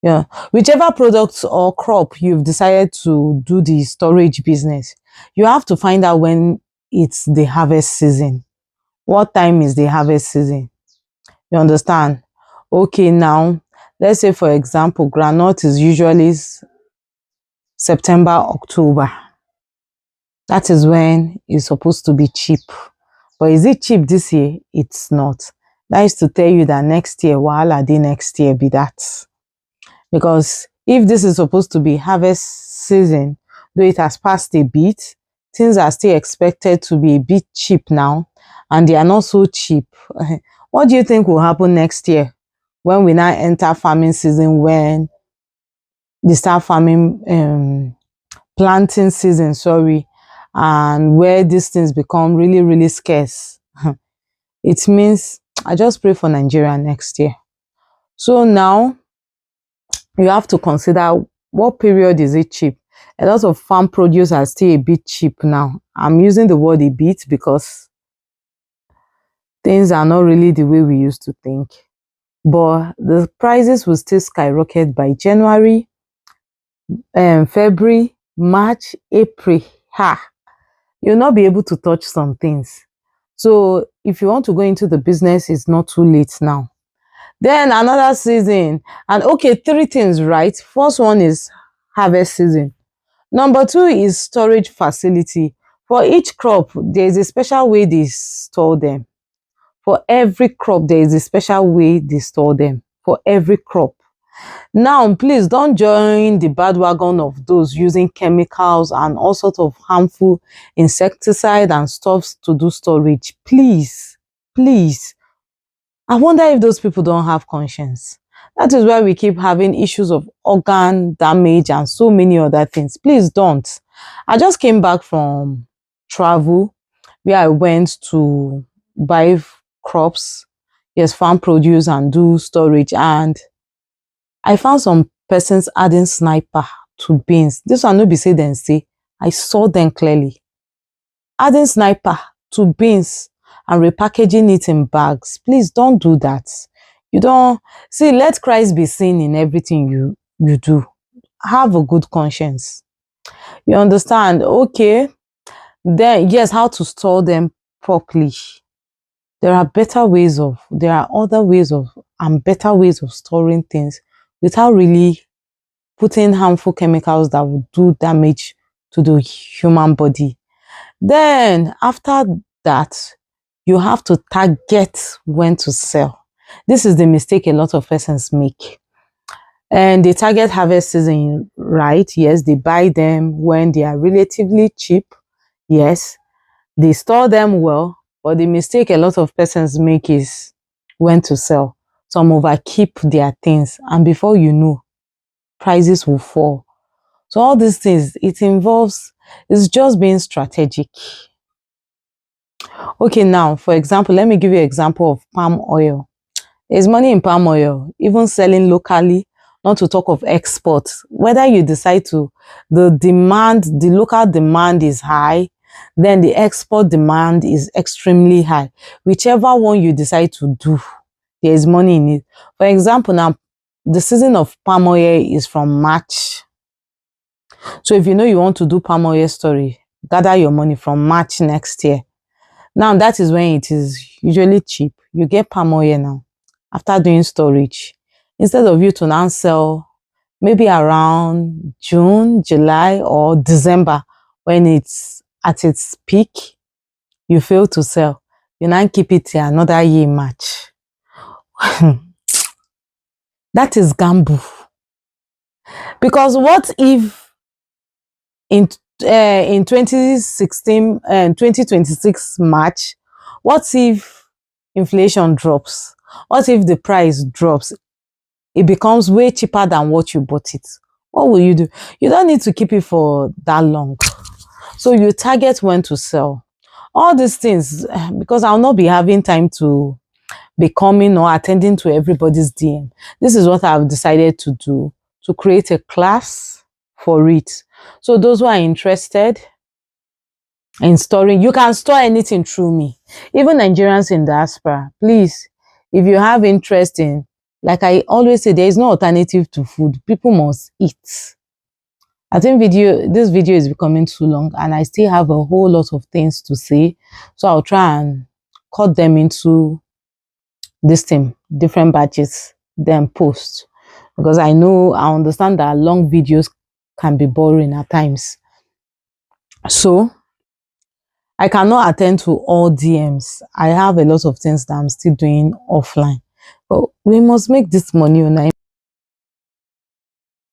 Yeah, whichever products or crop you've decided to do the storage business, you have to find out when it's the harvest season. What time is the harvest season? You understand? Okay, now let's say for example, groundnut is usually September, October. That is when it's supposed to be cheap. But is it cheap this year? It's not. That is to tell you that next year, wahala dey next year be that. Because if this is supposed to be harvest season, though it has passed a bit, things are still expected to be a bit cheap now, and they are not so cheap. What do you think will happen next year when we now enter farming season, when they start farming, planting season, sorry, and where these things become really, really scarce? It means I just pray for Nigeria next year. So now you have to consider what period is it cheap. A lot of farm produce are still a bit cheap now. I'm using the word a bit because things are not really the way we used to think. But the prices will still skyrocket by January, February, March, April. Ha! You'll not be able to touch some things. So if you want to go into the business, it's not too late now. Then another season, and okay, three things, right? First one is harvest season. Number two is storage facility. For each crop, there is a special way they store them. For every crop, there is a special way they store them. For every crop. Now, please don't join the bad wagon of those using chemicals and all sorts of harmful insecticide and stuff to do storage. Please, please. I wonder if those people don't have conscience. That is why we keep having issues of organ damage and so many other things. Please don't. I just came back from travel where I went to buy crops, yes, farm produce and do storage. And I found some persons adding sniper to beans. This one no be say dem say, I saw them clearly. Adding sniper to beans and repackaging it in bags. Please don't do that. You don't see, let Christ be seen in everything you do. Have a good conscience. You understand? Okay. Then yes, how to store them properly. There are other ways of and better ways of storing things without really putting harmful chemicals that would do damage to the human body. Then after that, you have to target when to sell. This is the mistake a lot of persons make. And they target harvest season, right? Yes, they buy them when they are relatively cheap. Yes, they store them well, but the mistake a lot of persons make is when to sell. Some overkeep their things, and before you know, prices will fall. So all these things, it's just being strategic. Okay, now, for example, let me give you an example of palm oil. There's money in palm oil, even selling locally, not to talk of export. Whether you decide to, the local demand is high, then the export demand is extremely high. Whichever one you decide to do, there is money in it. For example, now, the season of palm oil is from March. So if you know you want to do palm oil story, gather your money from March next year. Now that is when it is usually cheap. You get palm oil now after doing storage. Instead of you to now sell maybe around June, July, or December when it's at its peak, you fail to sell. You now keep it till another year March. That is gamble. Because what if in 2016 and 2026 March, what if inflation drops? What if the price drops? It becomes way cheaper than what you bought it. What will you do? You don't need to keep it for that long. So you target when to sell. All these things, because I'll not be having time to be coming or attending to everybody's DM. This is what I've decided to do, to create a class for it. So those who are interested in storing, you can store anything through me. Even Nigerians in diaspora, please, if you have interest in like I always say, there is no alternative to food. People must eat. I think this video is becoming too long, and I still have a whole lot of things to say. So I'll try and cut them into this thing, different batches, then post. Because I understand that long videos can be boring at times. So I cannot attend to all DMs. I have a lot of things that I'm still doing offline. But we must make this money.